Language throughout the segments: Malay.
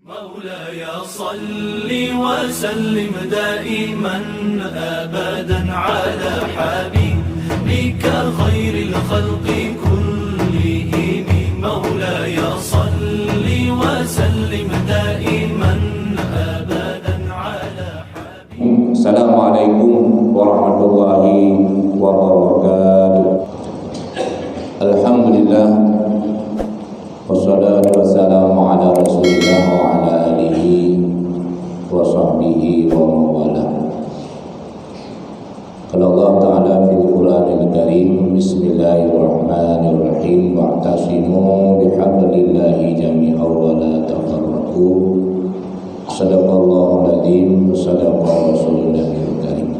مولاي صل وسلم دائما أبدا على حبيبك خير الخلق كلهم. مولاي صل وسلم دائما أبدا على حبيبك. السلام عليكم ورحمة الله وبركاته. الحمد لله wassalatu wassalamu ala rasulillah wa ala alihi wa sahbihi wa mawala. Qala Allah ta'ala fil Qur'anil Karim, bismillahirrahmanirrahim, wa'tasimu bihablillahi jami'an wa la tafarraqu. Sadaqallahul adzim, sadaqa rasulul karim.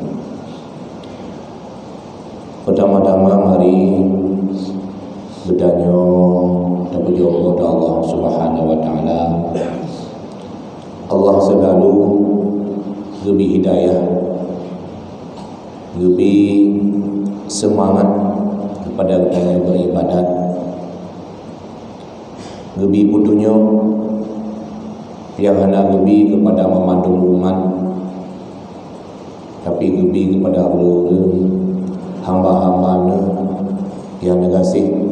Pertama-tama mari bertanya kepada Allah Subhanahu wa taala. Allah selalu beri hidayah, beri semangat kepada kita yang beribadat, beri petunjuk yang hendak beri kepada memandu umat, tapi beri kepada hamba-hamba yang dikasih.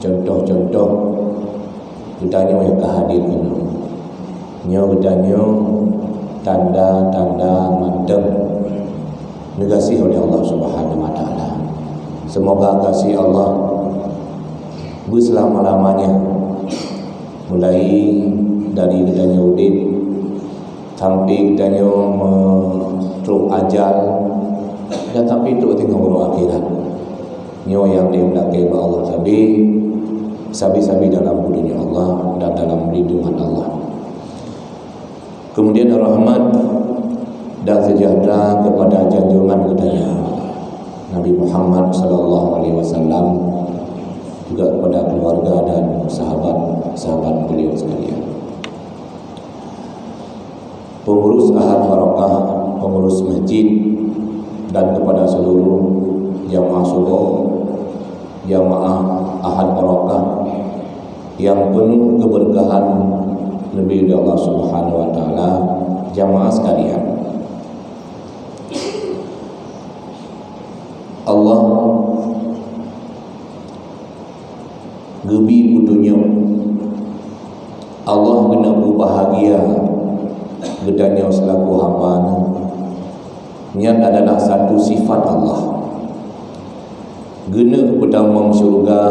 Contoh-contoh bedanya yang kehadirkan nyo bedanya tanda-tanda mantap dikasih oleh Allah Subhanahu wa taala. Semoga kasih Allah berselama-lamanya, mulai dari bedanya udip sampai bedanya truk ajal dan sampai itu tinggal akhirat. Nyo yang dimiliki oleh Allah sabi dalam dunia Allah dan dalam lindungan Allah. Kemudian rahmat dan sejahtera kepada junjungan kita Nabi Muhammad sallallahu alaihi wasallam, juga kepada keluarga dan sahabat-sahabat beliau sekalian. Pengurus Ahad Barakah, pengurus masjid, dan kepada seluruh jamaah subuh, jamaah Ahad Barakah yang penuh keberkahan lebih dari Allah Subhanahu wa taala, jamaah sekalian. Allah gebi petunjuk, Allah kena berbahagia gedanya selaku hamba. Niat adalah satu sifat Allah. Gena pertama syurga,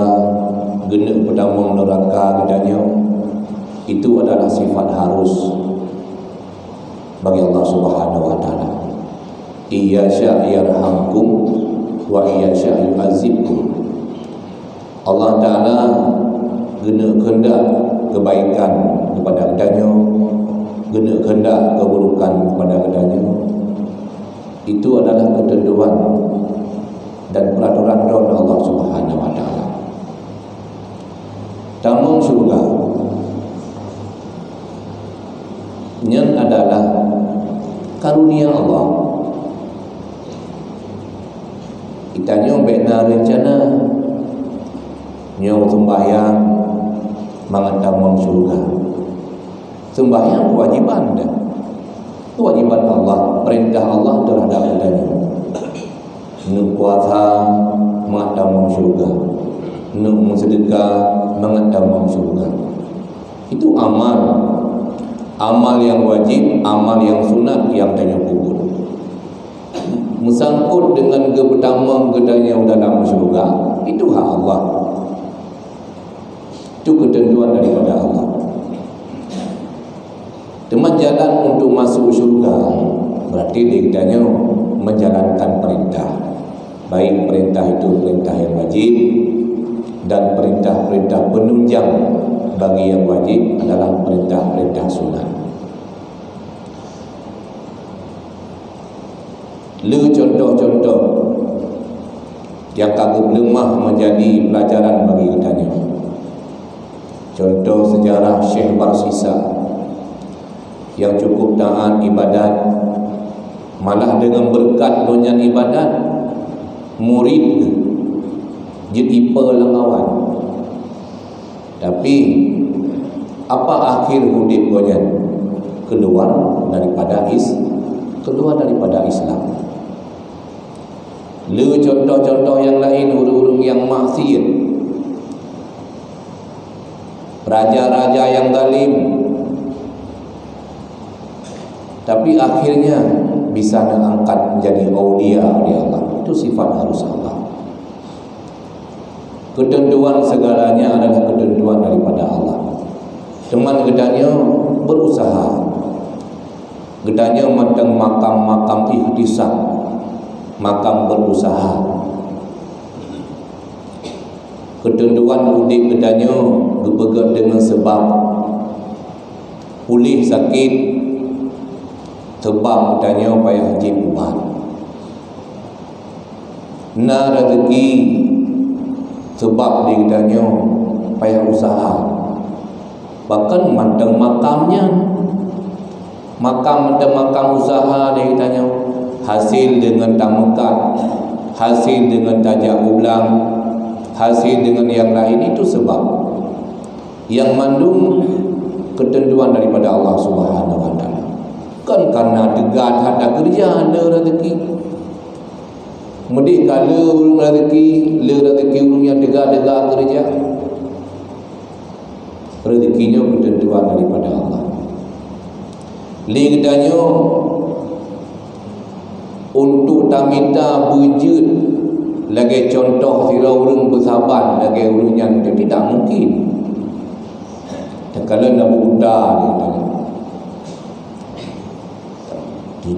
gena pertama neraka gedanya, itu adalah sifat harus bagi Allah Subhanahu wa taala. Iya sya yarhamkum wa iya sya yu'azibkum. Allah taala gena kehendak kebaikan kepada gedanya, gena kehendak keburukan kepada gedanya. Itu adalah ketentuan dan peraturan dari Allah Subhanahu wa taala. Tamu surga yang adalah karunia Allah. Kita benar rencana nyo sembahyang mengantam surga. Sembahyang kewajiban dah. Kewajiban Allah, perintah Allah terhadap kita. Nuk puasa mengantam syurga, nuk sedekah mengantam syurga. Itu amal yang wajib, amal yang sunat, yang tanya kubur. Mesangkut dengan pertama gedanya dalam syurga, itu hak Allah. Itu ketentuan daripada Allah. Teman jalan untuk masuk syurga berarti dia menjalankan perintah. Baik perintah itu perintah yang wajib, dan perintah-perintah penunjang bagi yang wajib adalah perintah-perintah sunat. Contoh-contoh yang kagum lemah menjadi pelajaran bagi kita. Contoh sejarah Syekh Barsisa yang cukup taat ibadat, malah dengan berkat donyan ibadat murid jadi pelengawan. Tapi Apa akhir hidup gonya? Keluar daripada Islam. Lu contoh-contoh yang lain, urung-urung yang maksiat, raja-raja yang zalim, tapi akhirnya bisa diangkat menjadi aulia oleh Allah. Itu sifat harus Allah. Ketentuan segalanya adalah ketentuan daripada Allah. Teman gedanya berusaha, gedanya matang makam-makam ihtisab, makam berusaha. Ketentuan udik gedanya berpegang dengan sebab pulih sakit, sebab gedanya payah haji ubat. Na rezeki sebab di gedanya payah usaha. Bahkan mandang makamnya, makam usaha dia tanya, hasil dengan tamukat, hasil dengan tajak ulang, hasil dengan yang lain, itu sebab yang mandung ketentuan daripada Allah Subhanahu wa taala. Kan karena degat ada kerja, ada rezeki. Mudik kala urung rezeki, le rezeki urung yang degat-degat kerja. Rezekinya ketentuan daripada Allah. Ligdanya untuk tamita berjud lagi contoh sira urang bersabar lagi urang yang tidak mungkin. Kalau nak buta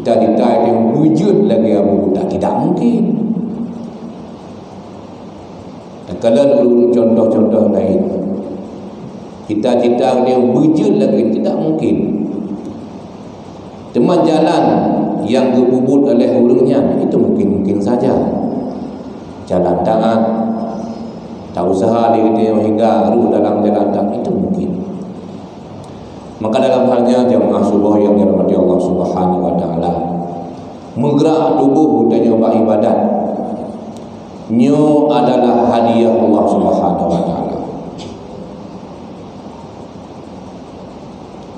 kita yang wujud lagi abu buta tidak mungkin. Kalau urang contoh-contoh lain, cita-cita dia wujud lagi tidak mungkin. Teman jalan yang dibubut oleh urangnya itu mungkin saja. Jalan taat, tak usaha dia hingga ruh dalam jalan taat itu mungkin. Maka dalam halnya jamaah subuh yang dirahmati Allah Subhanahu wa taala, menggerak tubuh dan nyoba ibadat, nyo adalah hadiah Allah Subhanahu wa taala.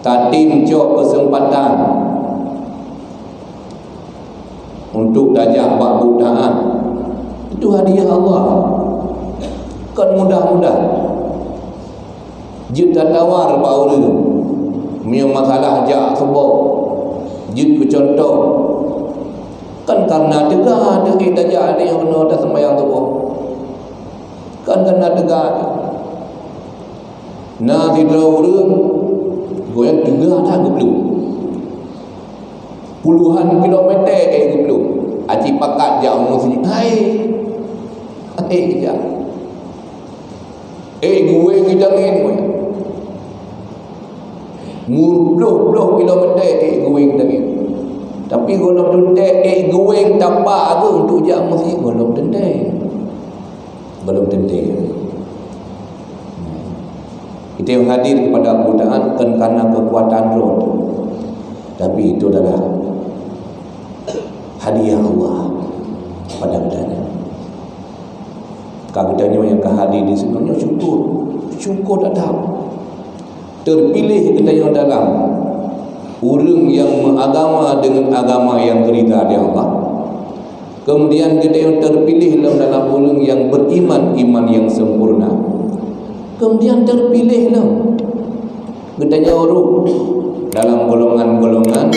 Tatim cok kesempatan untuk dajak bak budaan, itu hadiah Allah. Kan mudah-mudah jid tawar bauru punya masalah jak sebab jid contoh kan karena tegak ada dajak ada yang dah sembahyang tubuh kan karena tegak na tidur goyang tegak dah geblu puluhan kilometer geblu aci pakat jak muslim hai jak gue kita ngin muluh kilometer gue kita ngin tapi golong tentai gue tapak tu untuk jak muslim golong tentai belum tentai. Kita yang hadir kepada godaan bukan karena kekuatan roh, tapi itu adalah hadiah Allah pada bedanya. Kadang-kadang yang kehadir di sebenarnya syukur datang. Terpilih kita yang dalam orang yang mengagama dengan agama yang berida di Allah. Kemudian kita yang terpilih dalam orang yang beriman iman yang sempurna. Kemudian terpilihlah gedanya orang dalam golongan-golongan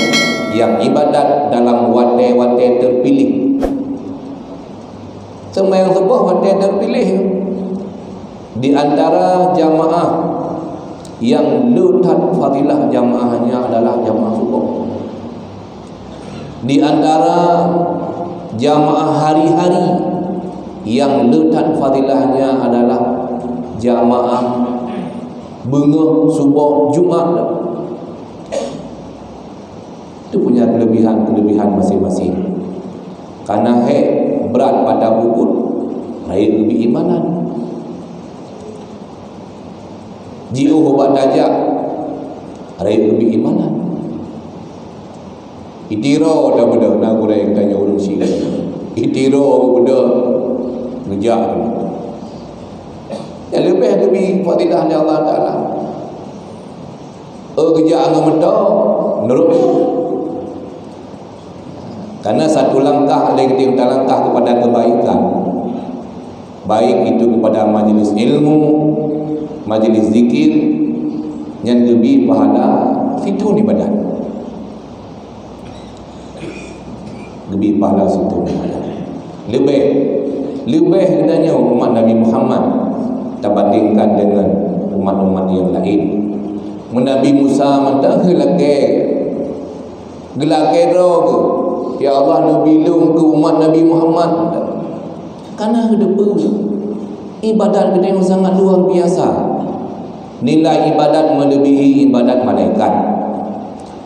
yang ibadat dalam wate-wate terpilih. Semua yang sebuah wate terpilih di antara jamaah yang letak fadilah jamaahnya adalah jamaah subuh. Di antara jamaah hari-hari yang letak fadilahnya adalah jamaah bengah subuh Jumat. Itu punya kelebihan masing-masing. Karena berat pada bukut, raih lebih imanan. Jiu obat dajak, raih lebih imanan. Itiro dah benda nak guna yang tanya orang syirik. Itiro benda ngejak. Yang lebih fadilah Allah Ta'ala. kerja dengan medok menurut karena satu langkah lagi kita langkah kepada kebaikan, baik itu kepada majlis ilmu, majlis zikir yang lebih pahala situ ni badan, lebih pahala situ ni badan, lebih katanya umat Nabi Muhammad terbandingkan dengan umat-umat yang lain. Nabi Musa mentah gelake roh ya Allah Nabi lum ke umat Nabi Muhammad karena kedepan ibadat kita yang sangat luar biasa. Nilai ibadat melebihi ibadat malaikat,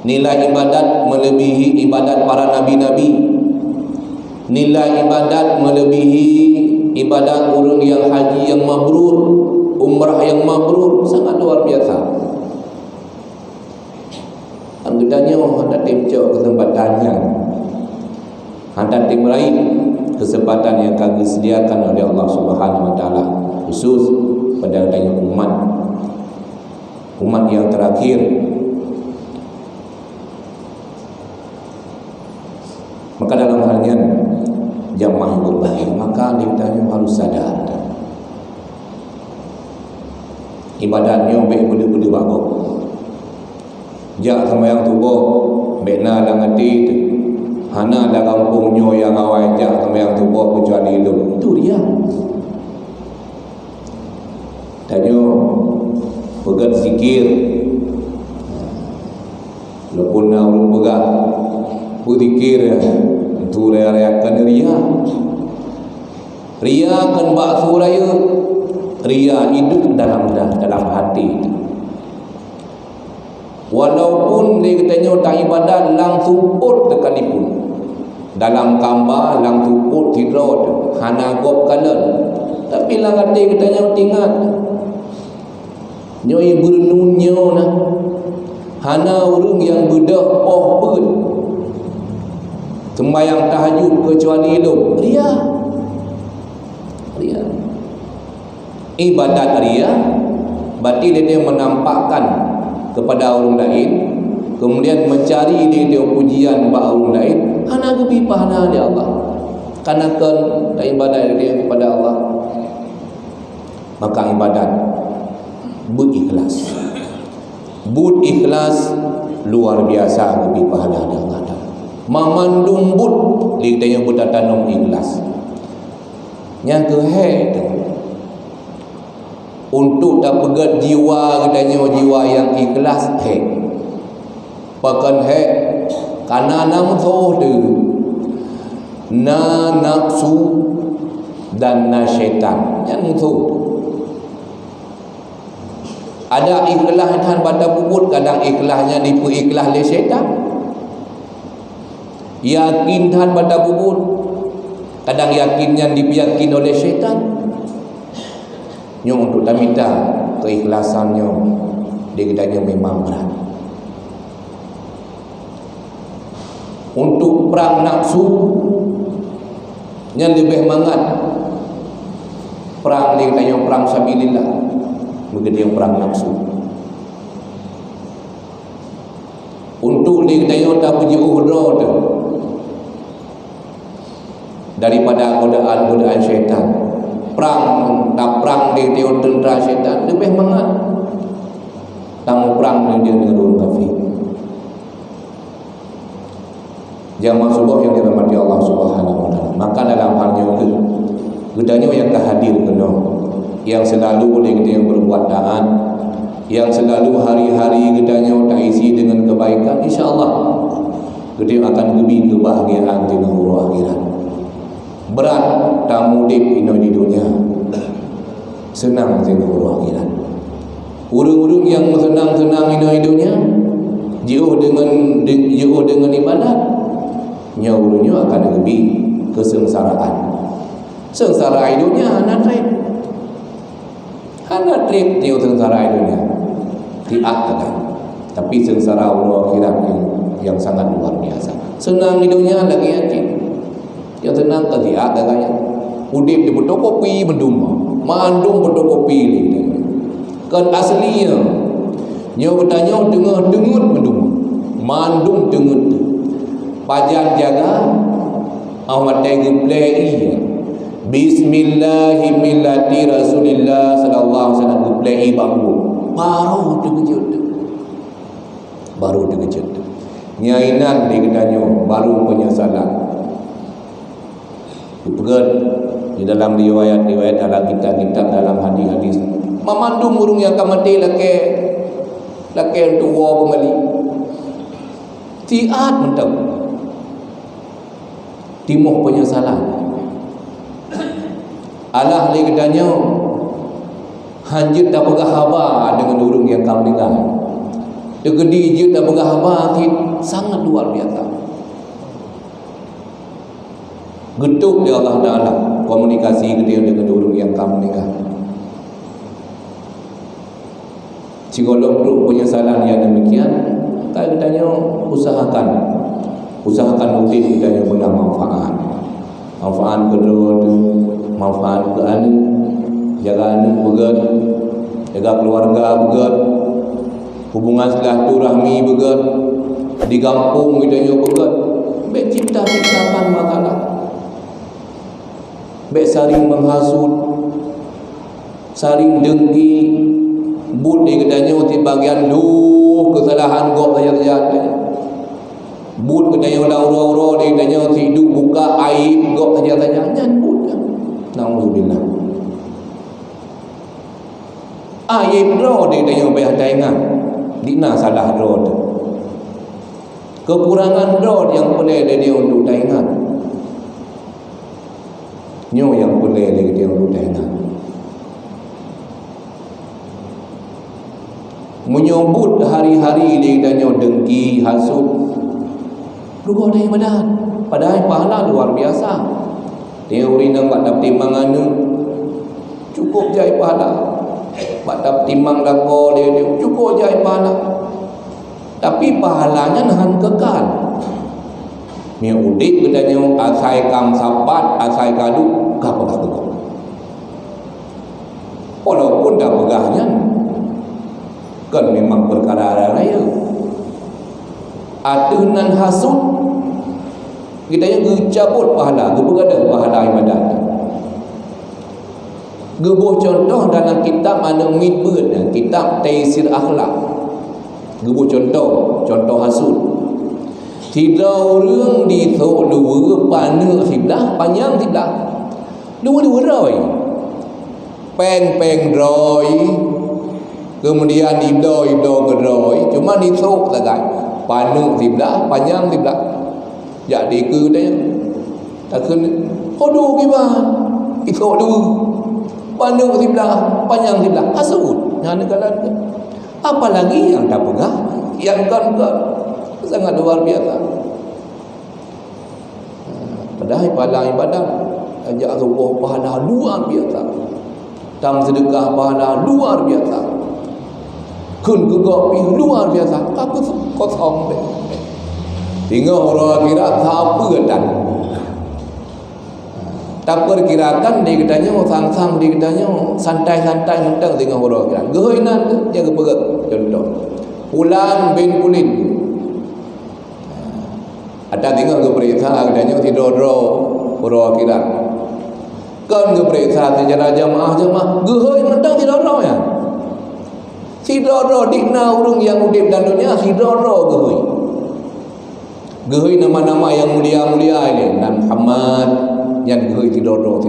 nilai ibadat melebihi ibadat para nabi-nabi, nilai ibadat melebihi ibadat orang yang haji yang mabrur, umrah yang mabrur, sangat luar biasa. Anggotanya hendak timcok kesempatannya, hendak timraih kesempatan yang kami sediakan oleh Allah Subhanahu Wa Taala khusus pada adanya umat yang terakhir. Maka dalam halnya jamaah yang berbahagia, maka kita harus sadar ibadatnya baik benda-benda bagus. Jak sembahyang tubuh bekna dalam hati hana dalam kampungnya yang awal jak sembahyang tubuh kecuali ilmu itu dia. Tanya pegang zikir walaupun orang pegang berzikir itu rayakan ria kan bakso raya, ria hidup dalam hati. Walaupun dia katanya tak ibadat lang tuput tekalipun dalam gambar lang tuput hidrot hana gop kalan, tapi lang hati katanya tingat nyoi bernunnya nah hana urung yang bedah pun sembahyang tahajud kecuali hidup ria ibadat ria berarti dia menampakkan kepada orang lain, kemudian mencari dia pujian bagi orang lain, hana gebi pahala dia Allah karena kan ibadat dia kepada Allah. Maka ibadat ikhlas luar biasa gebi pahala dia Allah. Memandung but dia tanya buta tanam ikhlas yang kehe untuk tak pegat jiwa katanya jiwa yang ikhlas pakan karena namsoh tu na nafsu dan na syaitan yang musuh ada ikhlas dan pada puput kadang ikhlasnya dipu ikhlas le syaitan, yakin dan pada puput kadang yakinnya diyakin oleh syaitan. Untuk tak minta keikhlasannya dia katanya memang berat. Untuk perang nafsu yang lebih mangat perang dia katanya perang sabilillah, begitu yang perang nafsu. Untuk dia katanya tak puji uhra tu daripada godaan syaitan. Perang dia tentera syaitan lebih mangat tamu perang dia dengan orang kafir. Jamaah subuh yang dirahmati Allah Subhanahu Wa Taala, maka dalam halnya gedanya yang hadir kena yang selalu oleh kita yang berbuat taat, yang selalu hari-hari gedanya tak isi dengan kebaikan, insya-Allah kita akan lebih kebahagiaan di akhirat. Berat tamu di dunia, senang di akhirat. Urung-urung yang senang-senang di dunia jauh dengan ibadat, nyawurnya akan lebih kesengsaraan. Sengsara dunia hana trip dia sengsara dunia diakkan, tapi sengsara akhirat yang sangat luar biasa. Senang di dunia lagi yakin yang tenang keziak katanya udip di fotokopi menduma mandung fotokopi ni kan aslinya Nyo bertanya tengah dengut mendung. Mandung dengut. Pajan jaga awak tengok play Bismillahi millati Rasulillah sallallahu alaihi wasallam play babu. Baru terkejut. Nyainan dia katanya baru penyesalan. Dipegat di dalam riwayat-riwayat dalam kitab-kitab dalam hadis-hadis. Memandung burung yang akan mati laki untuk war kembali. Tiat mentang. Timuh penyesalan. Allah dia katanya hanjut tak pegah khabar dengan burung yang akan meninggal. Dia gedi je tak pegah khabar, sangat luar biasa. Getuk dia Allah Ta'ala komunikasi dia dengan burung yang akan meninggal. Psikolog tu penyesalan yang demikian, tak katanya usahakan mungkin katanya benar manfaat kedua tu, manfaat ke anak, jaga anak begat, jaga keluarga begat, hubungan silaturahmi begat, di kampung katanya begat, baik cipta-ciptakan makanan, baik saling menghasut, saling dengki, but di katanya di bagian kesalahan gop saja. But katanya ura-ura dia katanya hidup buka aib gop saja nyan but. Nauzubillah. Aib ro dia katanya bayar taingan. Dina salah ro. Kekurangan ro yang boleh dia untuk taingan. Nyo yang boleh dia untuk taingan. Menyambut hari-hari dia katanya dengki, hasut. Luar dari badan. Padahal pahala luar biasa. Teori nak dapat timbangan cukup jai pahala. Dapat timbang lako dia cukup jai pahala. Tapi pahalanya nahan kekal. Ni udip katanya asai kam sapat, asai kadu kapakah kekal. Walaupun dah pegahnya kan memang perkara raya. Atunan hasud kita yang cabut pahala, berada pahala ibadat. Gebuh contoh dalam kitab ada mitbud, kitab Taisir Akhlak. Gebuh contoh hasud. Tidak orang dithok dua pana sebelah, panjang sebelah. Dua-dua roi. Peng roi. Kemudian ibdo ke roi, cuma dithok sagai. Panu sebelah, panjang sebelah. Jadi ke dia tak kena hodoh kiban. Itu dua. Panu sebelah, panjang sebelah. Hasud. Yang negara. Apa lagi yang tak pegah? Yang kan sangat luar biasa. Padahal pahala ibadah ajak sebuah pahala luar biasa. Tang sedekah pahala luar biasa. Kun kegopi luar biasa. Apa kosong deh. Tinggal orang kira apa dan tak perkirakan dia katanya sang-sang dia katanya santai-santai mentang dengan orang kira. Gehainan tu jaga pegat contoh. Pulan bin Pulin. Ada tinggal ke perintah katanya tidur orang kira. Kan ke perintah secara jamaah gehain mentang tidur ya. Sidoro dikna urung yang udip dan dunia sidoro gehui. Gehui nama-nama yang mulia-mulia ini dan Muhammad yang gehui sidoro.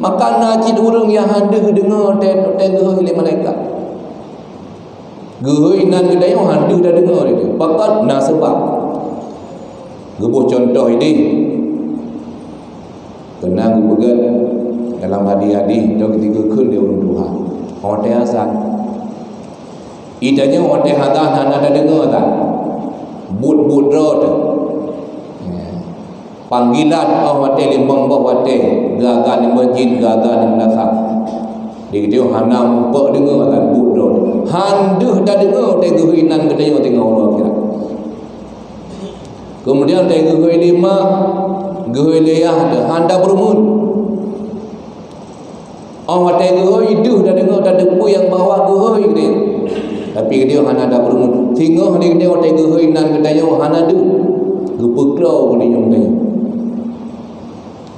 Maka najid urung yang handu dengar dan gehui oleh malaikat. Gehui nan gedaya handu dah dengar itu. Pakat nak sebab. Gebuh contoh ini. Kenang begat dalam hadis-hadis dan ketika kun dia urung Tuhan. Orang dia asal. Idanya orang hadah ada dengar tak? But road. Panggilan orang limbang bawah gagal di masjid, gagal di belakang. Dia hana mumpuk dengar tak but road. Handuh dah dengar teh gehinan kedaya tengok orang kira. Kemudian teh gehi lima, gehi leyah handa berumun. Orang teh gehi dah dengar dah depu yang bawah gehi dia. Tapi dia hana ada perlu tinggal dia orang tega hinan katanya hana ada gepeklau boleh nyong tanya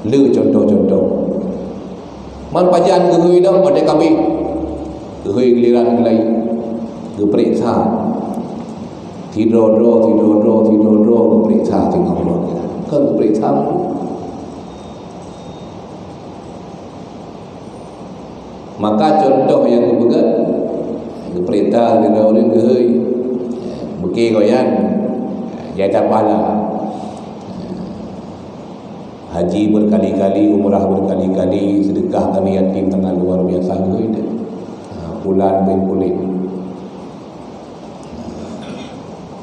le contoh-contoh man pajan geui dah pada kami geui giliran gelai geperiksa tidur geperiksa tengok kan geperiksa maka contoh yang kebegat geperiksa dia orang geui beki goyan jatah pahala haji berkali-kali, umrah berkali-kali, sedekah kami yatim tengah luar biasa gitu. Bulan bin kulit.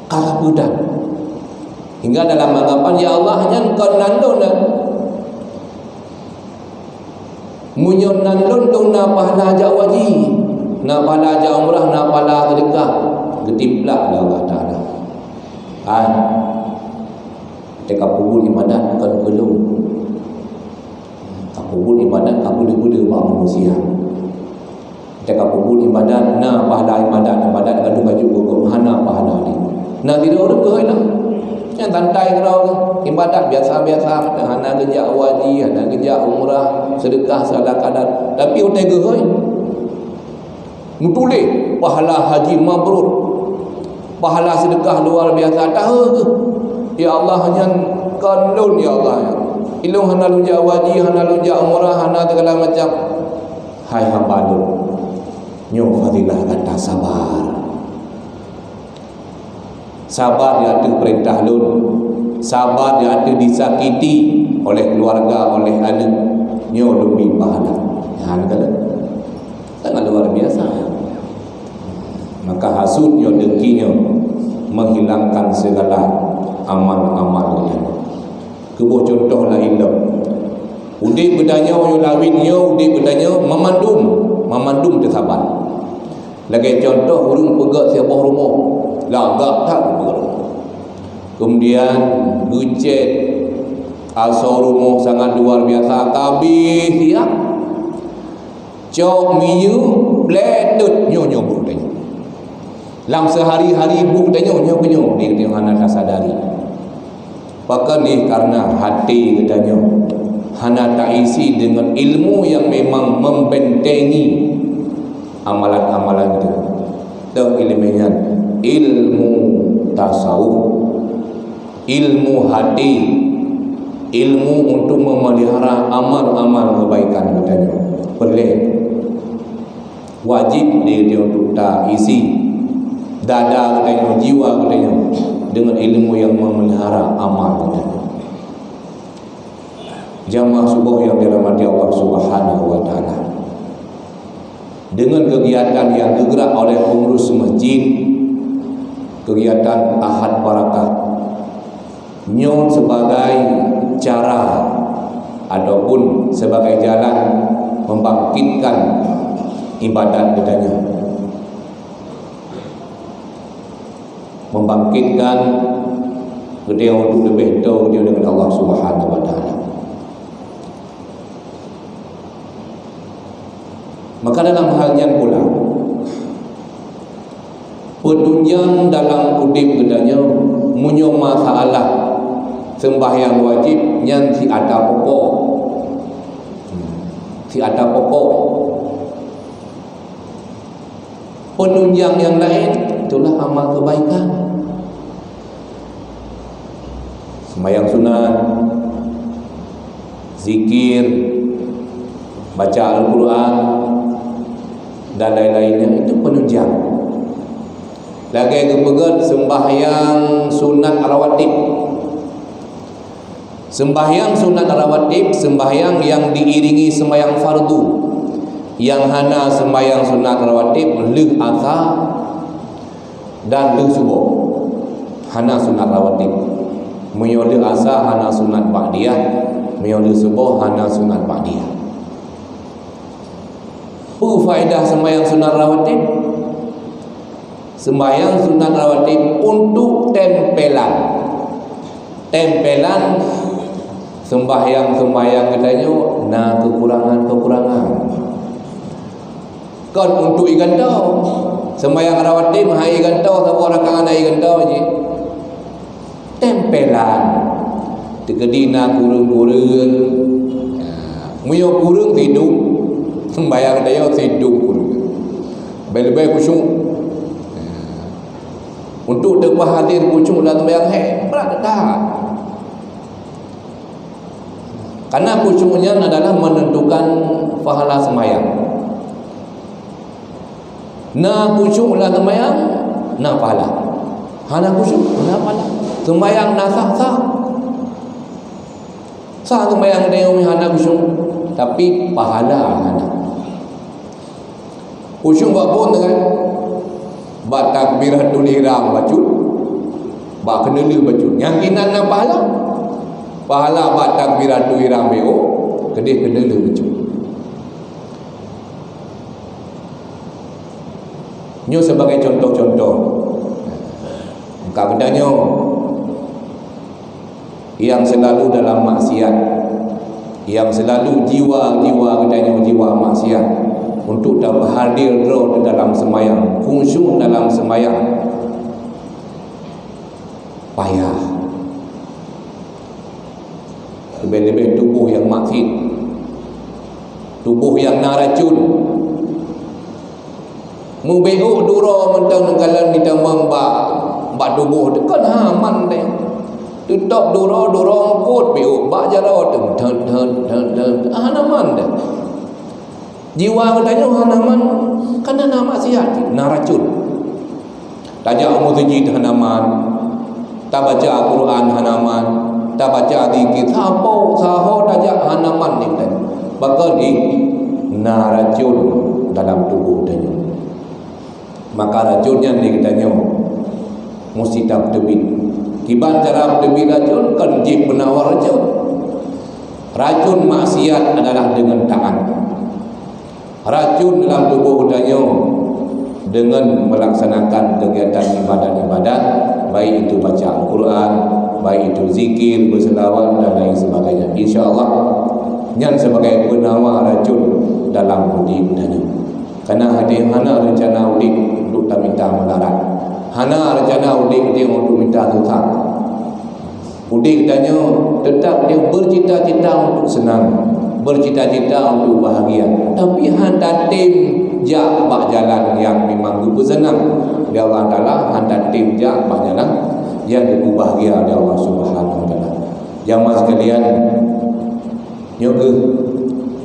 Kalah budak. Hingga dalam anggapan ya Allah hanya engkau nandun dah. Munyon nandun tu na pahala haji waji, na pahala haji umrah, na pahala sedekah. Getiplak lah Allah Taala. Ketika kubur ibadat kan belum kubur ibadat tak boleh-boleh buat manusia. Ketika kubur ibadat na pahala ibadat gaduh baju gugur hana pahala ni. Nah tidak orang ke lah. Yang tantai kalau ibadat biasa-biasa hana kerja wajib, hana kerja umrah, sedekah segala kadar. Tapi orang gehoi mutulih pahala haji mabrur. Pahala sedekah luar biasa tahu ke? Ya Allah hanya kanun ya Allah. Ilmu hana lunja wajib, hana lunja umrah, hana segala macam. Hai hamba lu. Nyo fadilah kata sabar. Sabar dia ada perintah lun. Sabar dia ada disakiti oleh keluarga, oleh anak. Nyo lebih pahala. Han kata. Sangat luar biasa. Maka hasud nyo dengkinya menghilangkan segala amal-amalnya. Kebuah contoh lah ilmu. Udik bedanya yo lawinnya, udik bedanya memandum tersabar. Lagi contoh urung pegak siapa rumah. Lagak tak pegak. Kemudian gucet asal rumah sangat luar biasa kabih siap. Cok miyu bledut nyo buk tanya. Lam sehari-hari buk tanya nyo dia tengok anak sadari. Maka ni karena hati katanya hana tak isi dengan ilmu yang memang membentengi amalan-amalan itu. Itu ilmunya ilmu tasawuf, ilmu hati, ilmu untuk memelihara amal-amal kebaikan katanya. Boleh wajib dia untuk tak isi dada katanya, jiwa katanya dengan ilmu yang memelihara amal katanya. Jamaah subuh yang dirahmati Allah Subhanahu wa taala. Dengan kegiatan yang digerak oleh pengurus masjid, kegiatan Ahad Barakah, nyon sebagai cara ataupun sebagai jalan membangkitkan ibadat katanya, membangkitkan dia untuk lebih tahu dia dengan Allah Subhanahu wa taala. Maka dalam halnya pula petunjang dalam udip gedanya munyo masalah sembahyang wajib yang si ada pokok, si ada pokok. Penunjang yang lain itulah amal kebaikan. Sembahyang sunat, zikir, baca Al-Quran dan lain-lainnya itu penunjang. Lagi kepegat sembahyang sunat rawatib. Sembahyang sunat rawatib, sembahyang yang diiringi sembahyang fardu. Yang hana sembahyang sunat rawatib leh asar dan leh subuh. Hana sunat rawatib. Menyole asar hana sunat ba'diyah, menyole subuh hana sunat ba'diyah. Faedah sembahyang sunat rawatib. Sembahyang sunat rawatib untuk tempelan. Tempelan sembahyang-sembahyang katanya nah kekurangan-kekurangan. Kan untuk ikan tahu sembahyang rawatib hari gantau sama rakaat hari gantau je tempelan tegedina kurung-kurung muyo kurung tidur sembahyang dia tidur kurung lebih-lebih khusyuk untuk dapat hadir khusyuk dalam sembahyang berat dah. Karena khusyuknya adalah menentukan pahala sembahyang. Na khusyuk lah sembahyang, na pahala. Hana khusyuk, na pahala. Sembahyang na sah. Sah sembahyang dia hana khusyuk, tapi pahala hana. Khusyuk buat pun dengan buat takbiratul ihram baca, buat kendala baca. Yang kinan na pahala buat takbiratul ihram beo, kedih kendala baca. Nyo sebagai contoh-contoh. Kadangnya yang selalu dalam maksiat, yang selalu jiwa kadangnya jiwa maksiat, untuk dapat hadir di dalam sembahyang, khusyuk dalam sembahyang, payah. Lebih-lebih tubuh yang maksud, tubuh yang naracun, mubeuk duro mentang nenggalan ditambang bak tubuh tekan haman deh, tutup duro ngkut beuk bak jaro ten hanaman deh. Jiwa katanya hanaman karena nama maksiat, naracun. Tajak musjid hanaman, tak baca Al-Quran hanaman, tak baca zikir, saho tajak hanaman ni kan. Bakal di naracun dalam tubuh dia. Maka racunnya ni katanya mesti tak tebit. Kibat cara tebit racun kan jib penawar racun. Racun maksiat adalah dengan taat. Racun dalam tubuh dia dengan melaksanakan kegiatan ibadat-ibadat, baik itu baca Al-Quran, baik itu zikir, berselawat dan lain sebagainya. InsyaAllah yang sebagai penawar racun dalam hidup dia. Kerana hana rencana udik untuk tak minta melarat, hana rencana udik dia untuk minta susah. Udik tanya tetap dia bercita-cita untuk senang, bercita-cita untuk bahagia, tapi hanta tim jak bak jalan yang memang bersenang dia Allah Taala, hanta tim jak bak jalan yang bahagia dia Allah Subhanahu Wa Taala. Jamaah sekalian, nyoge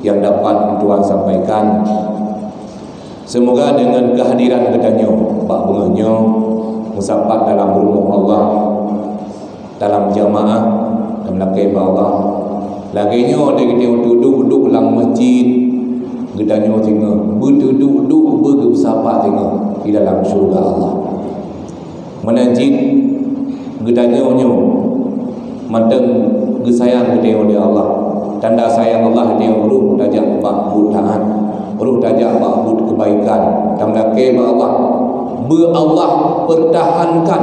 yang dapat Tuhan sampaikan, semoga dengan kehadiran katanya bak bengahnya musabat dalam rumah Allah, dalam jamaah dalam lakai Allah. Laginya ada kita duduk dalam masjid, katanya tengok berduduk bersahabat tengok di dalam syurga Allah. Menajid katanya manteng gesayang dia oleh Allah. Tanda sayang Allah dia ruh tajak bak taat, ruh tajak bak kebaikan. Dalam lakai Allah Allah pertahankan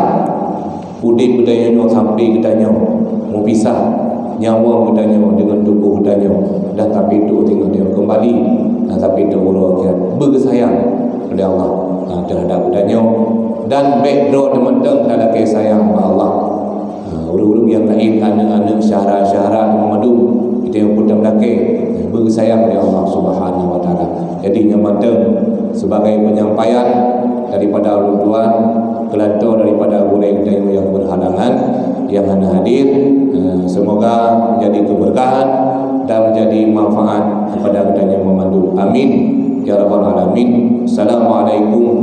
udip budayanya sampai katanya mau pisah nyawa katanya dengan tubuh katanya, dah tapi itu tengok dia kembali, dah tapi itu urut dia bersayang kepada Allah terhadap katanya, dan backdrop teman-teman dalam kisah sayang Allah. Urut-urut yang lain anak-anak syarat-syarat madu kita yang pun melaki bersayang kepada Allah Subhanahu Wa Taala. Jadi nyamatan sebagai penyampaian daripada ulun kelantar daripada gurau kita yang berhalangan yang hana hadir, semoga menjadi keberkahan dan menjadi manfaat kepada kita yang memandu. Amin ya rabbal alamin. Assalamualaikum